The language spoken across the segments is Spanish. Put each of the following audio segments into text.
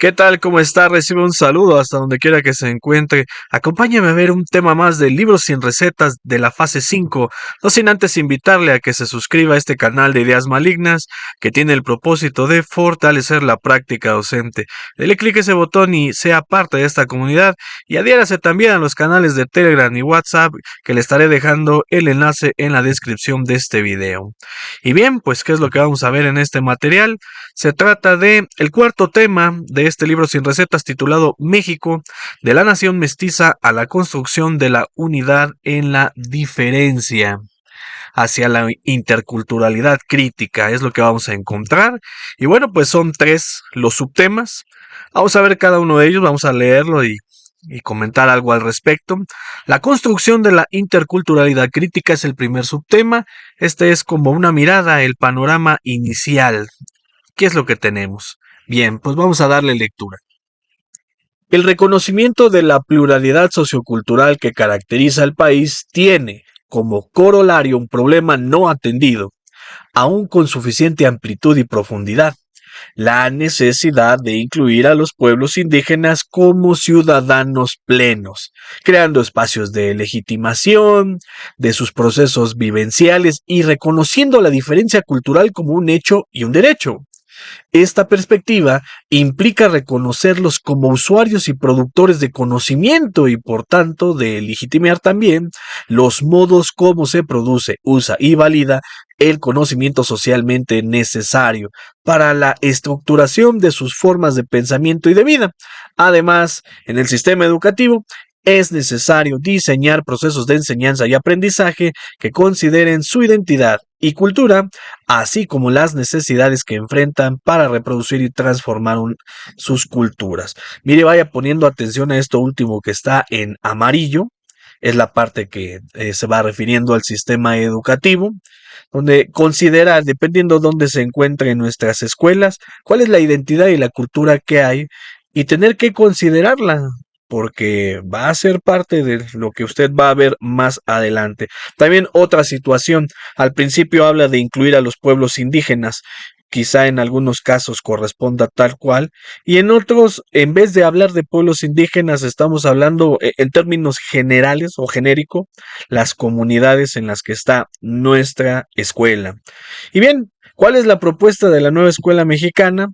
¿Qué tal? ¿Cómo está? Recibe un saludo hasta donde quiera que se encuentre. Acompáñame a ver un tema más de libros sin recetas de la fase 5. No sin antes invitarle a que se suscriba a este canal de ideas malignas que tiene el propósito de fortalecer la práctica docente. Dele clic a ese botón y sea parte de esta comunidad y adhiérase también a los canales de Telegram y WhatsApp que le estaré dejando el enlace en la descripción de este video. Y bien, pues ¿qué es lo que vamos a ver en este material? Se trata de el cuarto tema de este libro sin recetas titulado México, de la nación mestiza a la construcción de la unidad en la diferencia hacia la interculturalidad crítica, es lo que vamos a encontrar. Y bueno, pues son tres los subtemas. Vamos a ver cada uno de ellos, vamos a leerlo y comentar algo al respecto. La construcción de la interculturalidad crítica es el primer subtema. Este es como una mirada, el panorama inicial. ¿Qué es lo que tenemos? Bien, pues vamos a darle lectura. El reconocimiento de la pluralidad sociocultural que caracteriza al país tiene como corolario un problema no atendido, aún con suficiente amplitud y profundidad: la necesidad de incluir a los pueblos indígenas como ciudadanos plenos, creando espacios de legitimación de sus procesos vivenciales y reconociendo la diferencia cultural como un hecho y un derecho. Esta perspectiva implica reconocerlos como usuarios y productores de conocimiento y, por tanto, de legitimar también los modos como se produce, usa y valida el conocimiento socialmente necesario para la estructuración de sus formas de pensamiento y de vida. Además, en el sistema educativo, es necesario diseñar procesos de enseñanza y aprendizaje que consideren su identidad y cultura, así como las necesidades que enfrentan para reproducir y transformar sus culturas. Mire, vaya poniendo atención a esto último que está en amarillo, es la parte que se va refiriendo al sistema educativo, donde considera, dependiendo de dónde se encuentre en nuestras escuelas, cuál es la identidad y la cultura que hay, y tener que considerarla, porque va a ser parte de lo que usted va a ver más adelante. También otra situación, al principio habla de incluir a los pueblos indígenas, quizá en algunos casos corresponda tal cual, y en otros, en vez de hablar de pueblos indígenas, estamos hablando en términos generales o genérico, las comunidades en las que está nuestra escuela. Y bien, ¿cuál es la propuesta de la nueva escuela mexicana?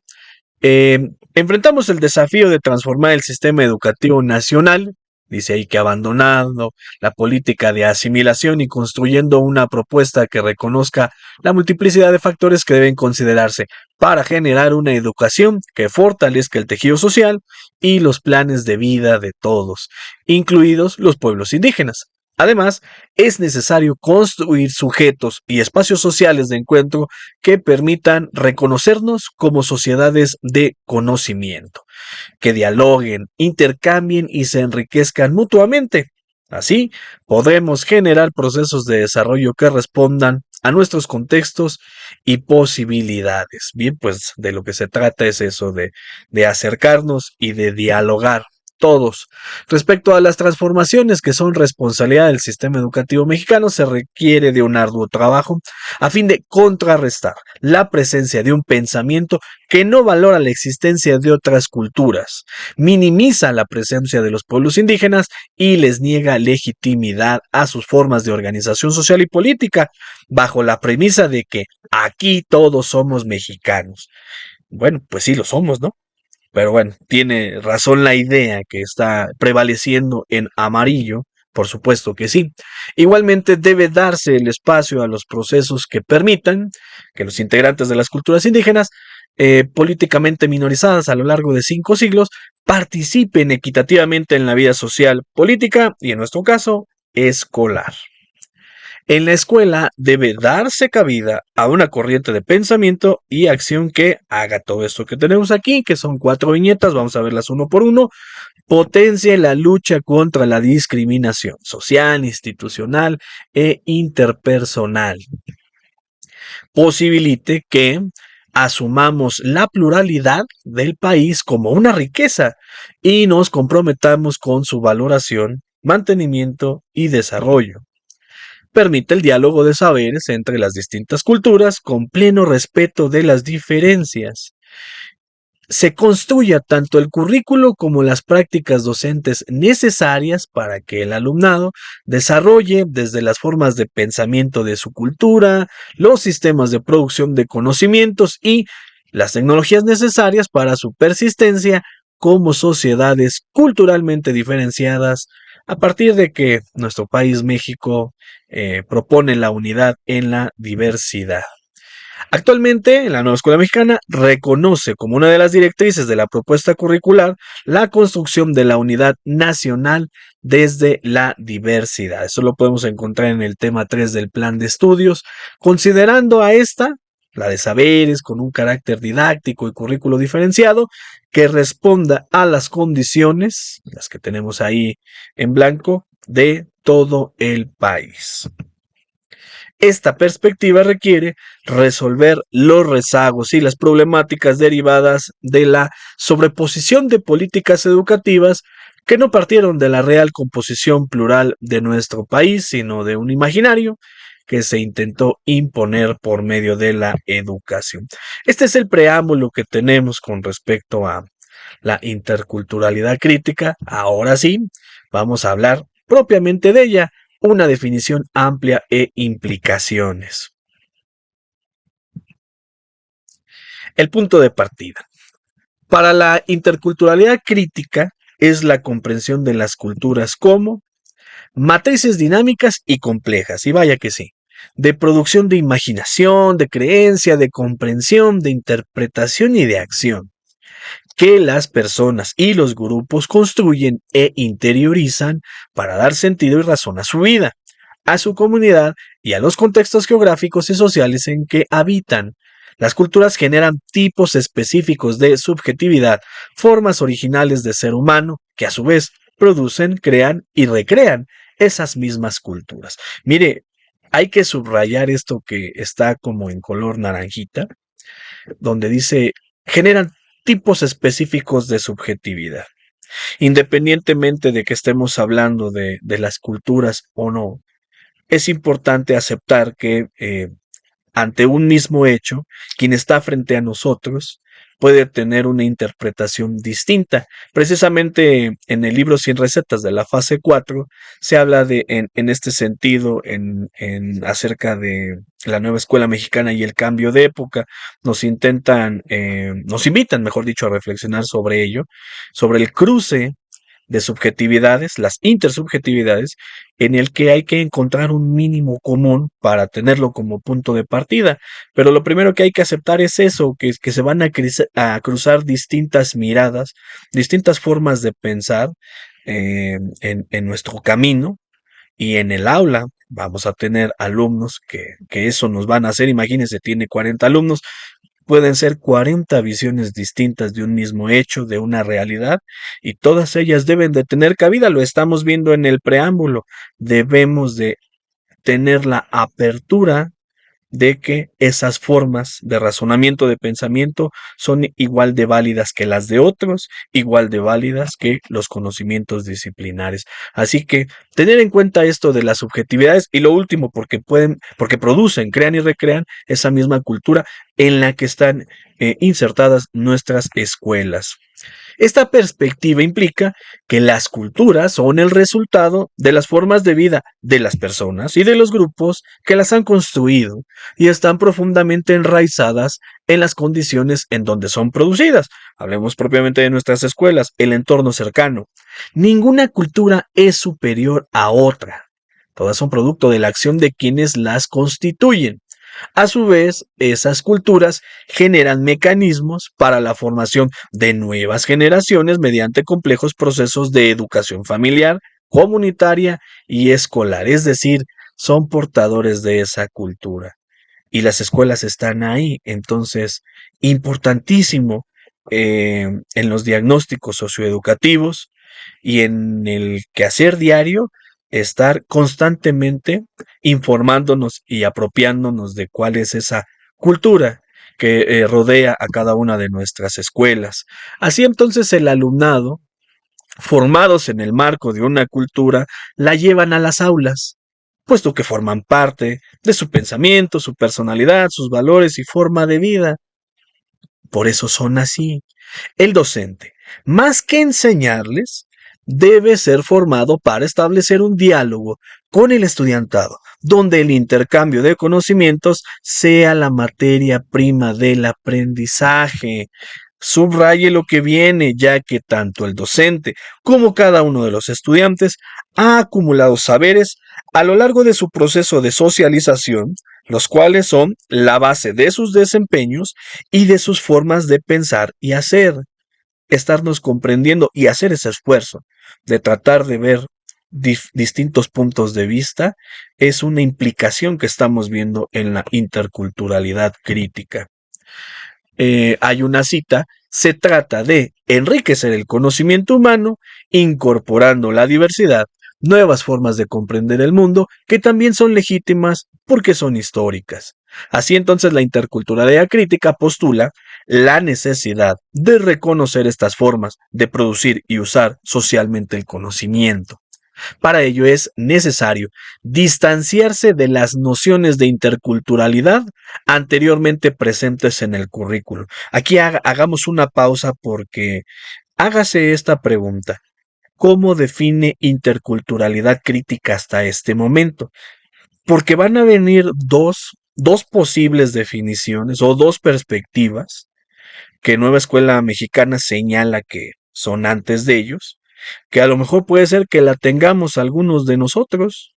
Enfrentamos el desafío de transformar el sistema educativo nacional, dice ahí, que abandonando la política de asimilación y construyendo una propuesta que reconozca la multiplicidad de factores que deben considerarse para generar una educación que fortalezca el tejido social y los planes de vida de todos, incluidos los pueblos indígenas. Además, es necesario construir sujetos y espacios sociales de encuentro que permitan reconocernos como sociedades de conocimiento, que dialoguen, intercambien y se enriquezcan mutuamente. Así, podremos generar procesos de desarrollo que respondan a nuestros contextos y posibilidades. Bien, pues de lo que se trata es eso, de acercarnos y de dialogar todos. Respecto a las transformaciones que son responsabilidad del sistema educativo mexicano, se requiere de un arduo trabajo a fin de contrarrestar la presencia de un pensamiento que no valora la existencia de otras culturas, minimiza la presencia de los pueblos indígenas y les niega legitimidad a sus formas de organización social y política, bajo la premisa de que aquí todos somos mexicanos. Bueno, pues sí lo somos, ¿no? Pero bueno, tiene razón la idea que está prevaleciendo en amarillo, por supuesto que sí. Igualmente debe darse el espacio a los procesos que permitan que los integrantes de las culturas indígenas, políticamente minorizadas a lo largo de 5 siglos, participen equitativamente en la vida social, política y, en nuestro caso, escolar. En la escuela debe darse cabida a una corriente de pensamiento y acción que haga todo esto que tenemos aquí, que son 4 viñetas, vamos a verlas uno por uno. Potencie la lucha contra la discriminación social, institucional e interpersonal. Posibilite que asumamos la pluralidad del país como una riqueza y nos comprometamos con su valoración, mantenimiento y desarrollo. Permite el diálogo de saberes entre las distintas culturas con pleno respeto de las diferencias. se construya tanto el currículo como las prácticas docentes necesarias para que el alumnado desarrolle desde las formas de pensamiento de su cultura, los sistemas de producción de conocimientos y las tecnologías necesarias para su persistencia como sociedades culturalmente diferenciadas, a partir de que nuestro país México propone la unidad en la diversidad. Actualmente, la nueva escuela mexicana reconoce como una de las directrices de la propuesta curricular la construcción de la unidad nacional desde la diversidad. Eso lo podemos encontrar en el tema 3 del plan de estudios, considerando a esta, la de saberes, con un carácter didáctico y currículo diferenciado, que responda a las condiciones, las que tenemos ahí en blanco, de todo el país. Esta perspectiva requiere resolver los rezagos y las problemáticas derivadas de la sobreposición de políticas educativas que no partieron de la real composición plural de nuestro país, sino de un imaginario que se intentó imponer por medio de la educación. Este es el preámbulo que tenemos con respecto a la interculturalidad crítica. Ahora sí, vamos a hablar propiamente de ella, una definición amplia e implicaciones. El punto de partida. Para la interculturalidad crítica es la comprensión de las culturas como matrices dinámicas y complejas, y vaya que sí, de producción de imaginación, de creencia, de comprensión, de interpretación y de acción, que las personas y los grupos construyen e interiorizan para dar sentido y razón a su vida, a su comunidad y a los contextos geográficos y sociales en que habitan. Las culturas generan tipos específicos de subjetividad, formas originales de ser humano, que a su vez producen, crean y recrean esas mismas culturas. Mire, hay que subrayar esto que está como en color naranjita, donde dice, generan tipos específicos de subjetividad. Independientemente de que estemos hablando de las culturas o no, es importante aceptar que ante un mismo hecho, quien está frente a nosotros puede tener una interpretación distinta. Precisamente en el libro 100 recetas de la fase 4 se habla en este sentido acerca de la nueva escuela mexicana y el cambio de época. Nos invitan, mejor dicho, a reflexionar sobre ello, sobre el cruce de subjetividades, las intersubjetividades, en el que hay que encontrar un mínimo común para tenerlo como punto de partida. Pero lo primero que hay que aceptar es eso, que se van a cruzar distintas miradas, distintas formas de pensar en nuestro camino y en el aula. Vamos a tener alumnos que eso nos van a hacer. Imagínense, tiene 40 alumnos, pueden ser 40 visiones distintas de un mismo hecho, de una realidad, y todas ellas deben de tener cabida. Lo estamos viendo en el preámbulo. Debemos de tener la apertura de que esas formas de razonamiento, de pensamiento, son igual de válidas que las de otros, igual de válidas que los conocimientos disciplinares. Así que tener en cuenta esto de las subjetividades y lo último, porque producen, crean y recrean esa misma cultura en la que están insertadas nuestras escuelas. Esta perspectiva implica que las culturas son el resultado de las formas de vida de las personas y de los grupos que las han construido y están profundamente enraizadas en las condiciones en donde son producidas. Hablemos propiamente de nuestras escuelas, el entorno cercano. Ninguna cultura es superior a otra. Todas son producto de la acción de quienes las constituyen. A su vez, esas culturas generan mecanismos para la formación de nuevas generaciones mediante complejos procesos de educación familiar, comunitaria y escolar, es decir, son portadores de esa cultura. Y las escuelas están ahí, entonces, importantísimo en los diagnósticos socioeducativos y en el quehacer diario, estar constantemente informándonos y apropiándonos de cuál es esa cultura que rodea a cada una de nuestras escuelas. Así entonces el alumnado, formados en el marco de una cultura, la llevan a las aulas, puesto que forman parte de su pensamiento, su personalidad, sus valores y forma de vida. Por eso son así. El docente, más que enseñarles, debe ser formado para establecer un diálogo con el estudiantado, donde el intercambio de conocimientos sea la materia prima del aprendizaje. Subraye lo que viene, ya que tanto el docente como cada uno de los estudiantes ha acumulado saberes a lo largo de su proceso de socialización, los cuales son la base de sus desempeños y de sus formas de pensar y hacer. Estarnos comprendiendo y hacer ese esfuerzo de tratar de ver distintos puntos de vista es una implicación que estamos viendo en la interculturalidad crítica. Hay una cita, se trata de enriquecer el conocimiento humano incorporando la diversidad, nuevas formas de comprender el mundo que también son legítimas porque son históricas. Así entonces la interculturalidad crítica postula la necesidad de reconocer estas formas de producir y usar socialmente el conocimiento. Para ello es necesario distanciarse de las nociones de interculturalidad anteriormente presentes en el currículo. Aquí hagamos una pausa porque hágase esta pregunta. ¿Cómo define interculturalidad crítica hasta este momento? Porque van a venir dos posibles definiciones o dos perspectivas que Nueva Escuela Mexicana señala que son antes de ellos, que a lo mejor puede ser que la tengamos algunos de nosotros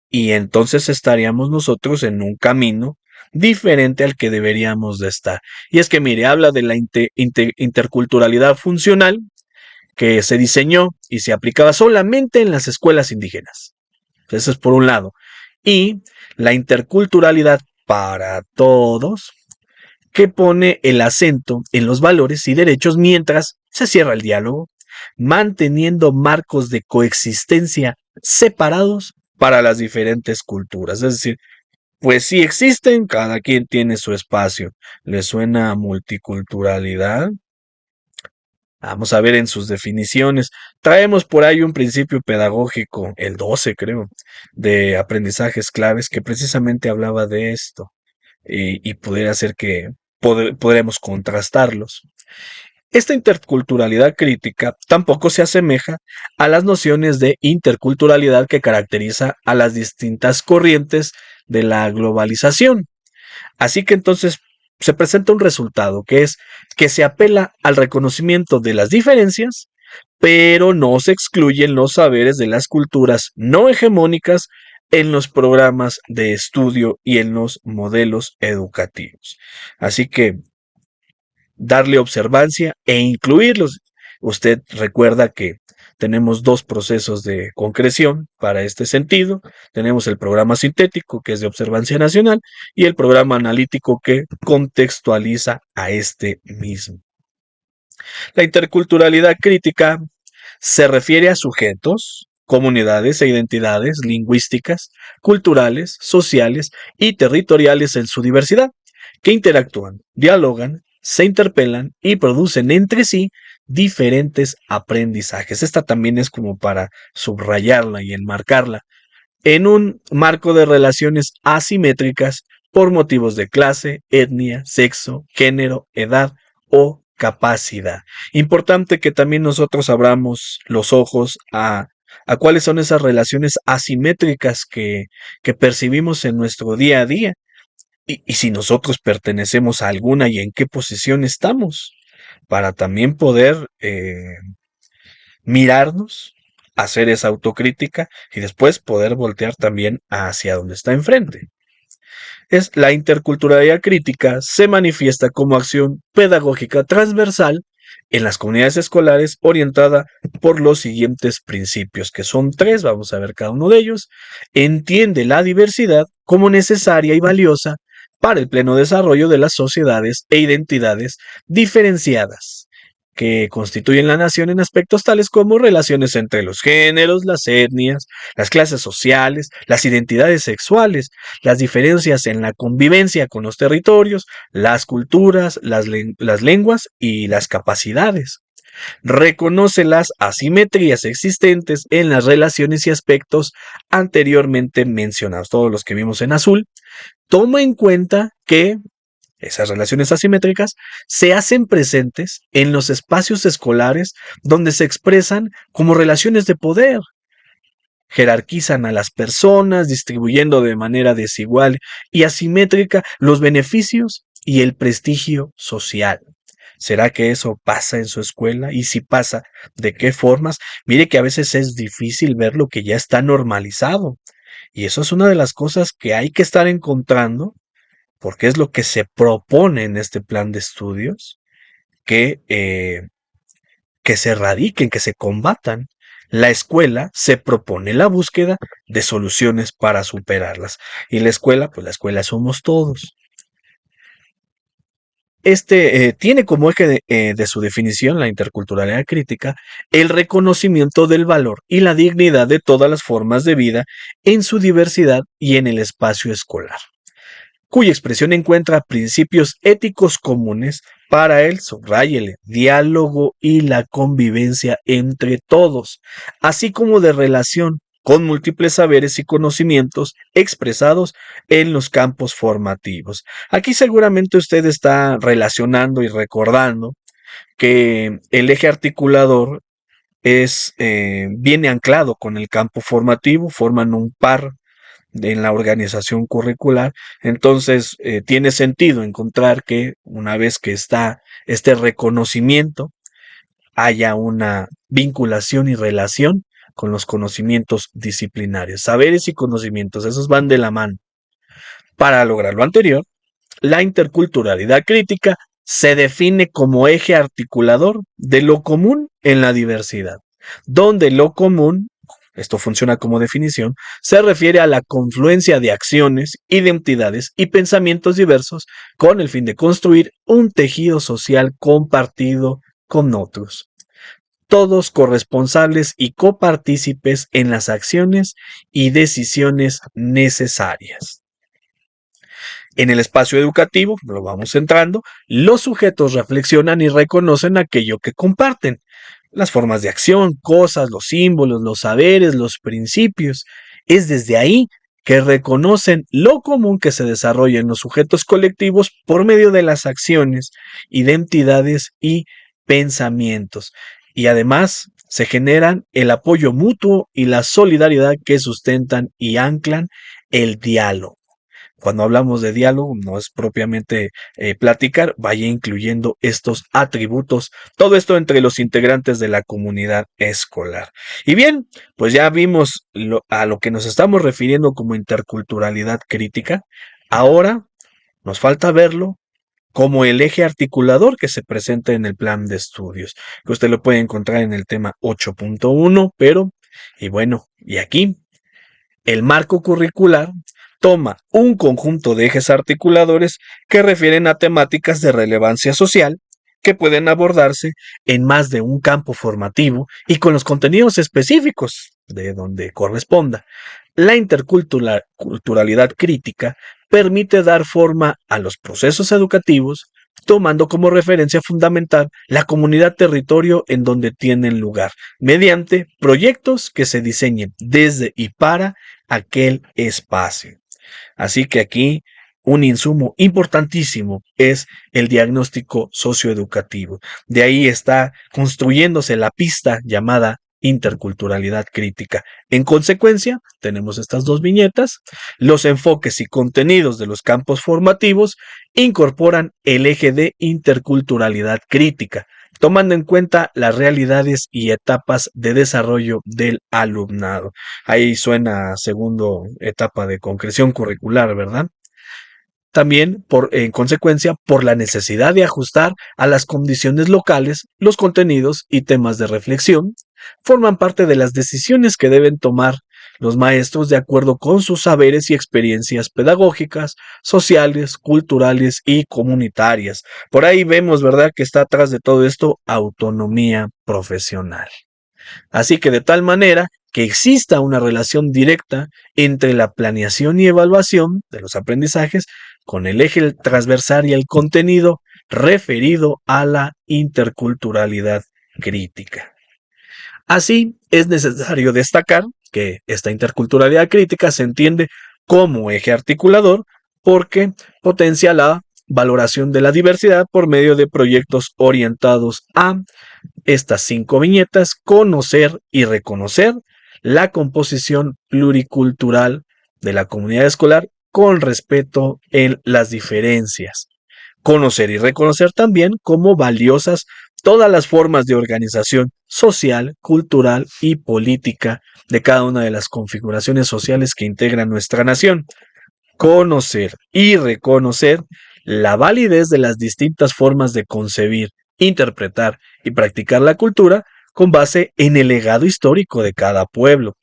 y entonces estaríamos nosotros en un camino diferente al que deberíamos de estar. Y es que, mire, habla de la interculturalidad funcional que se diseñó y se aplicaba solamente en las escuelas indígenas. Eso es por un lado. Y la interculturalidad para todos, que pone el acento en los valores y derechos mientras se cierra el diálogo, manteniendo marcos de coexistencia separados para las diferentes culturas. Es decir, pues sí existen, cada quien tiene su espacio. ¿Le suena a multiculturalidad? Vamos a ver en sus definiciones. Traemos por ahí un principio pedagógico, el 12 creo, de aprendizajes claves que precisamente hablaba de esto y pudiera ser que podremos contrastarlos. Esta interculturalidad crítica tampoco se asemeja a las nociones de interculturalidad que caracteriza a las distintas corrientes de la globalización. Así que entonces se presenta un resultado que es que se apela al reconocimiento de las diferencias, pero no se excluyen los saberes de las culturas no hegemónicas en los programas de estudio y en los modelos educativos. Así que darle observancia e incluirlos. Usted recuerda que tenemos dos procesos de concreción para este sentido. Tenemos el programa sintético, que es de observancia nacional, y el programa analítico, que contextualiza a este mismo. La interculturalidad crítica se refiere a sujetos, comunidades e identidades lingüísticas, culturales, sociales y territoriales en su diversidad, que interactúan, dialogan, se interpelan y producen entre sí diferentes aprendizajes. Esta también es como para subrayarla y enmarcarla en un marco de relaciones asimétricas por motivos de clase, etnia, sexo, género, edad o capacidad. Importante que también nosotros abramos los ojos a cuáles son esas relaciones asimétricas que percibimos en nuestro día a día y si nosotros pertenecemos a alguna y en qué posición estamos, para también poder mirarnos, hacer esa autocrítica y después poder voltear también hacia donde está enfrente. La interculturalidad crítica se manifiesta como acción pedagógica transversal en las comunidades escolares orientada por los siguientes principios, que son tres, vamos a ver cada uno de ellos. Entiende la diversidad como necesaria y valiosa para el pleno desarrollo de las sociedades e identidades diferenciadas que constituyen la nación en aspectos tales como relaciones entre los géneros, las etnias, las clases sociales, las identidades sexuales, las diferencias en la convivencia con los territorios, las culturas, las lenguas y las capacidades. Reconoce las asimetrías existentes en las relaciones y aspectos anteriormente mencionados, todos los que vimos en azul. Toma en cuenta que esas relaciones asimétricas, se hacen presentes en los espacios escolares donde se expresan como relaciones de poder. Jerarquizan a las personas, distribuyendo de manera desigual y asimétrica los beneficios y el prestigio social. ¿Será que eso pasa en su escuela? Y si pasa, ¿de qué formas? Mire que a veces es difícil ver lo que ya está normalizado. Y eso es una de las cosas que hay que estar encontrando, porque es lo que se propone en este plan de estudios, que, eh, que se erradiquen, que se combatan. La escuela se propone la búsqueda de soluciones para superarlas. Y la escuela, pues la escuela somos todos. Tiene como eje de su definición, la interculturalidad crítica, el reconocimiento del valor y la dignidad de todas las formas de vida en su diversidad y en el espacio escolar, cuya expresión encuentra principios éticos comunes para el, subráyele, diálogo y la convivencia entre todos, así como de relación con múltiples saberes y conocimientos expresados en los campos formativos. Aquí seguramente usted está relacionando y recordando que el eje articulador viene anclado con el campo formativo, forman un par en la organización curricular. Entonces, tiene sentido encontrar que una vez que está este reconocimiento, haya una vinculación y relación con los conocimientos disciplinarios. Saberes y conocimientos, esos van de la mano. Para lograr lo anterior, la interculturalidad crítica se define como eje articulador de lo común en la diversidad, donde lo común, esto funciona como definición, se refiere a la confluencia de acciones, identidades y pensamientos diversos con el fin de construir un tejido social compartido con otros, todos corresponsables y copartícipes en las acciones y decisiones necesarias. En el espacio educativo, lo vamos centrando, los sujetos reflexionan y reconocen aquello que comparten, las formas de acción, cosas, los símbolos, los saberes, los principios. Es desde ahí que reconocen lo común que se desarrolla en los sujetos colectivos por medio de las acciones, identidades y pensamientos. Y además se generan el apoyo mutuo y la solidaridad que sustentan y anclan el diálogo. Cuando hablamos de diálogo, no es propiamente platicar, vaya incluyendo estos atributos, todo esto entre los integrantes de la comunidad escolar. Y bien, pues ya vimos a lo que nos estamos refiriendo como interculturalidad crítica. Ahora nos falta verlo como el eje articulador que se presenta en el plan de estudios, que usted lo puede encontrar en el tema 8.1, pero, y bueno, y aquí el marco curricular toma un conjunto de ejes articuladores que refieren a temáticas de relevancia social que pueden abordarse en más de un campo formativo y con los contenidos específicos de donde corresponda. La interculturalidad crítica permite dar forma a los procesos educativos, tomando como referencia fundamental la comunidad territorio en donde tienen lugar, mediante proyectos que se diseñen desde y para aquel espacio. Así que aquí un insumo importantísimo es el diagnóstico socioeducativo. De ahí está construyéndose la pista llamada interculturalidad crítica. En consecuencia, tenemos estas dos viñetas. Los enfoques y contenidos de los campos formativos incorporan el eje de interculturalidad crítica, tomando en cuenta las realidades y etapas de desarrollo del alumnado. Ahí suena segundo etapa de concreción curricular, ¿verdad? También, en consecuencia, por la necesidad de ajustar a las condiciones locales, los contenidos y temas de reflexión forman parte de las decisiones que deben tomar los maestros de acuerdo con sus saberes y experiencias pedagógicas, sociales, culturales y comunitarias. Por ahí vemos, ¿verdad?, que está atrás de todo esto autonomía profesional. Así que de tal manera que exista una relación directa entre la planeación y evaluación de los aprendizajes con el eje transversal y el contenido referido a la interculturalidad crítica. Así, es necesario destacar que esta interculturalidad crítica se entiende como eje articulador porque potencia la valoración de la diversidad por medio de proyectos orientados a estas 5 viñetas: conocer y reconocer la composición pluricultural de la comunidad escolar con respeto en las diferencias. Conocer y reconocer también como valiosas todas las formas de organización social, cultural y política de cada una de las configuraciones sociales que integran nuestra nación. Conocer y reconocer la validez de las distintas formas de concebir, interpretar y practicar la cultura con base en el legado histórico de cada pueblo.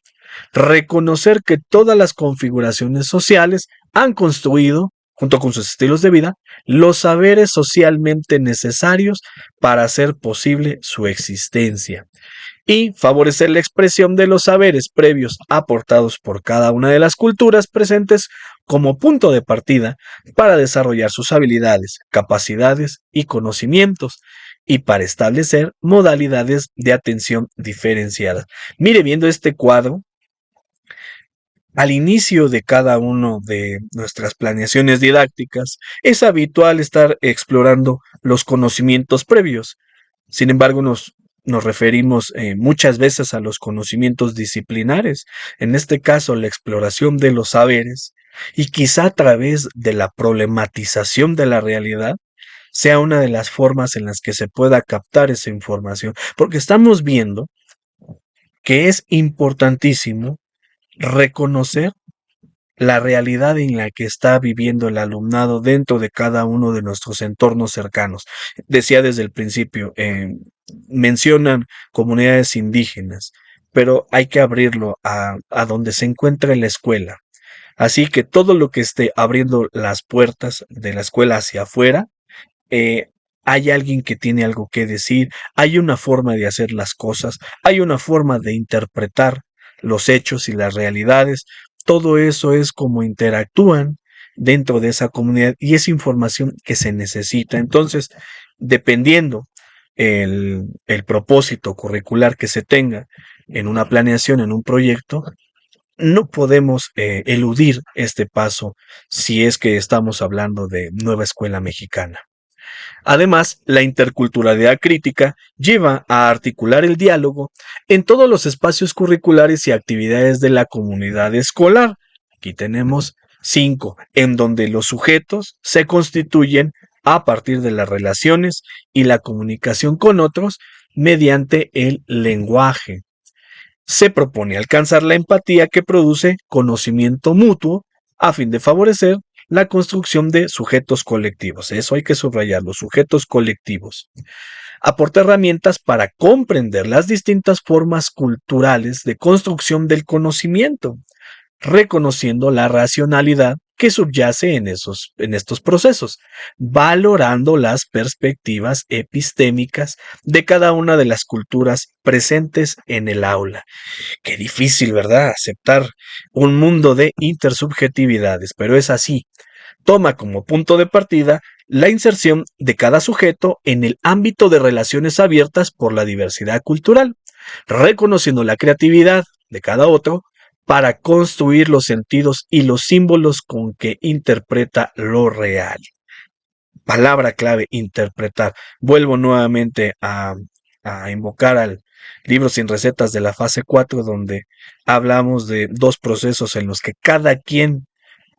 Reconocer que todas las configuraciones sociales han construido, junto con sus estilos de vida, los saberes socialmente necesarios para hacer posible su existencia. Y favorecer la expresión de los saberes previos aportados por cada una de las culturas presentes como punto de partida para desarrollar sus habilidades, capacidades y conocimientos, y para establecer modalidades de atención diferenciada. Mire, viendo este cuadro, al inicio de cada uno de nuestras planeaciones didácticas, es habitual estar explorando los conocimientos previos. Sin embargo, nos referimos muchas veces a los conocimientos disciplinares, en este caso la exploración de los saberes, y quizá a través de la problematización de la realidad sea una de las formas en las que se pueda captar esa información, porque estamos viendo que es importantísimo reconocer la realidad en la que está viviendo el alumnado dentro de cada uno de nuestros entornos cercanos. Decía desde el principio, mencionan comunidades indígenas, pero hay que abrirlo a donde se encuentra la escuela. Así que todo lo que esté abriendo las puertas de la escuela hacia afuera, eh, hay alguien que tiene algo que decir, hay una forma de hacer las cosas, hay una forma de interpretar los hechos y las realidades. Todo eso es como interactúan dentro de esa comunidad y es información que se necesita. Entonces, dependiendo el propósito curricular que se tenga en una planeación, en un proyecto, no podemos eludir este paso si es que estamos hablando de nueva escuela mexicana. Además, la interculturalidad crítica lleva a articular el diálogo en todos los espacios curriculares y actividades de la comunidad escolar. Aquí tenemos 5, en donde los sujetos se constituyen a partir de las relaciones y la comunicación con otros mediante el lenguaje. Se propone alcanzar la empatía que produce conocimiento mutuo a fin de favorecer la construcción de sujetos colectivos. Eso hay que subrayarlo, sujetos colectivos. Aporta herramientas para comprender las distintas formas culturales de construcción del conocimiento, reconociendo la racionalidad que subyace en estos procesos, valorando las perspectivas epistémicas de cada una de las culturas presentes en el aula. Qué difícil, ¿verdad? Aceptar un mundo de intersubjetividades, pero es así. Toma como punto de partida la inserción de cada sujeto en el ámbito de relaciones abiertas por la diversidad cultural, reconociendo la creatividad de cada otro para construir los sentidos y los símbolos con que interpreta lo real. Palabra clave, interpretar. Vuelvo nuevamente a invocar al libro sin recetas de la fase 4, donde hablamos de 2 procesos en los que cada quien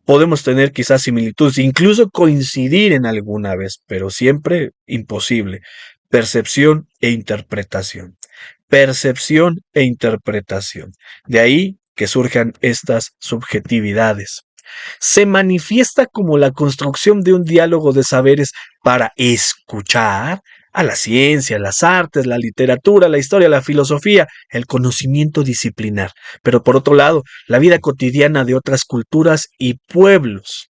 podemos tener quizás similitudes, incluso coincidir en alguna vez, pero siempre imposible. Percepción e interpretación. Percepción e interpretación. De ahí que surjan estas subjetividades. Se manifiesta como la construcción de un diálogo de saberes para escuchar a la ciencia, las artes, la literatura, la historia, la filosofía, el conocimiento disciplinar, pero por otro lado, la vida cotidiana de otras culturas y pueblos.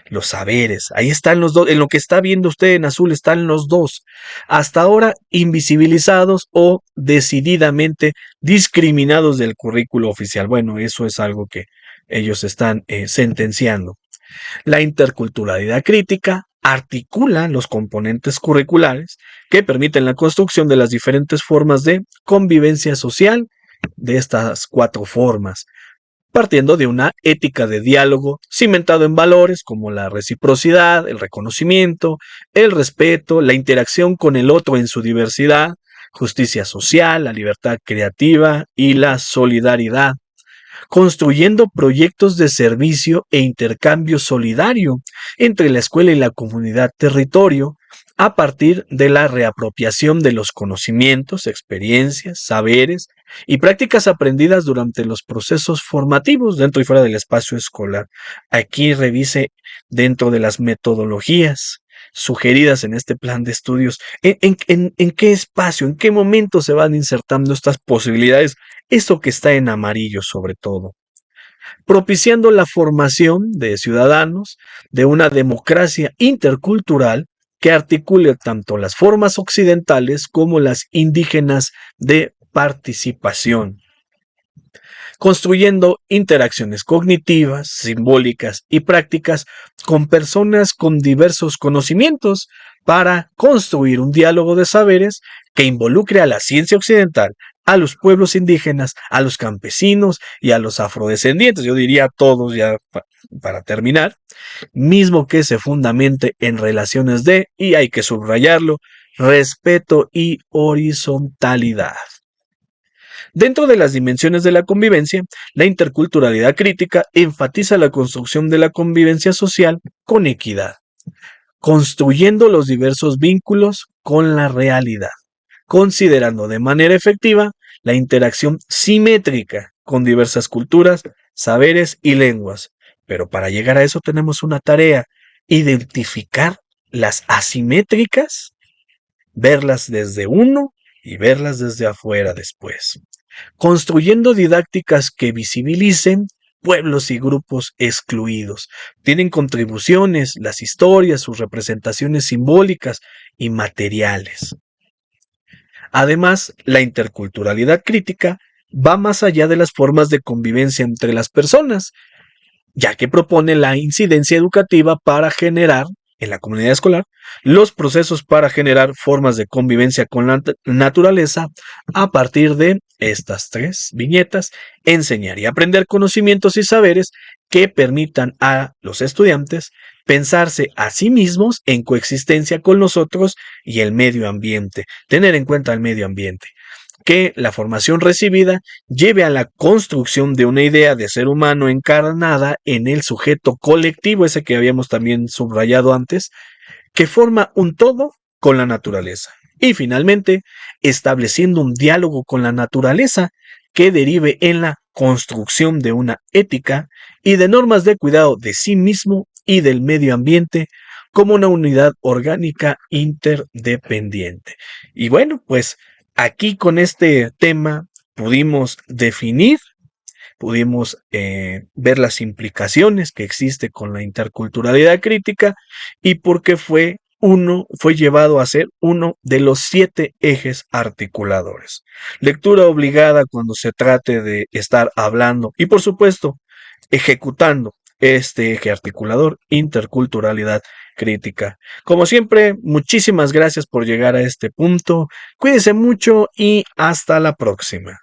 Los saberes, ahí están los dos, en lo que está viendo usted en azul están los dos, hasta ahora invisibilizados o decididamente discriminados del currículo oficial. Bueno, eso es algo que ellos están sentenciando. La interculturalidad crítica articula los componentes curriculares que permiten la construcción de las diferentes formas de convivencia social de estas 4 formas. partiendo de una ética de diálogo cimentado en valores como la reciprocidad, el reconocimiento, el respeto, la interacción con el otro en su diversidad, justicia social, la libertad creativa y la solidaridad, construyendo proyectos de servicio e intercambio solidario entre la escuela y la comunidad territorio a partir de la reapropiación de los conocimientos, experiencias, saberes y prácticas aprendidas durante los procesos formativos dentro y fuera del espacio escolar. Aquí revise dentro de las metodologías sugeridas en este plan de estudios, en qué espacio, en qué momento se van insertando estas posibilidades, eso que está en amarillo sobre todo, propiciando la formación de ciudadanos de una democracia intercultural que articule tanto las formas occidentales como las indígenas de participación, construyendo interacciones cognitivas, simbólicas y prácticas con personas con diversos conocimientos para construir un diálogo de saberes que involucre a la ciencia occidental, a los pueblos indígenas, a los campesinos y a los afrodescendientes, yo diría a todos ya para terminar, mismo que se fundamente en relaciones de, y hay que subrayarlo, respeto y horizontalidad. Dentro de las dimensiones de la convivencia, la interculturalidad crítica enfatiza la construcción de la convivencia social con equidad, construyendo los diversos vínculos con la realidad, considerando de manera efectiva la interacción simétrica con diversas culturas, saberes y lenguas. Pero para llegar a eso tenemos una tarea: identificar las asimétricas, verlas desde uno y verlas desde afuera después, construyendo didácticas que visibilicen pueblos y grupos excluidos. Tienen contribuciones, las historias, sus representaciones simbólicas y materiales. Además, la interculturalidad crítica va más allá de las formas de convivencia entre las personas, ya que propone la incidencia educativa para generar, en la comunidad escolar, los procesos para generar formas de convivencia con la naturaleza a partir de estas tres viñetas: enseñar y aprender conocimientos y saberes que permitan a los estudiantes pensarse a sí mismos en coexistencia con los otros y el medio ambiente, tener en cuenta el medio ambiente, que la formación recibida lleve a la construcción de una idea de ser humano encarnada en el sujeto colectivo, ese que habíamos también subrayado antes, que forma un todo con la naturaleza. Y finalmente, estableciendo un diálogo con la naturaleza que derive en la construcción de una ética y de normas de cuidado de sí mismo y del medio ambiente como una unidad orgánica interdependiente. Y bueno, pues aquí con este tema pudimos definir, pudimos ver las implicaciones que existe con la interculturalidad crítica y por qué fue llevado a ser uno de los 7 ejes articuladores. Lectura obligada cuando se trate de estar hablando y, por supuesto, ejecutando este eje articulador: interculturalidad crítica. Como siempre, muchísimas gracias por llegar a este punto. Cuídense mucho y hasta la próxima.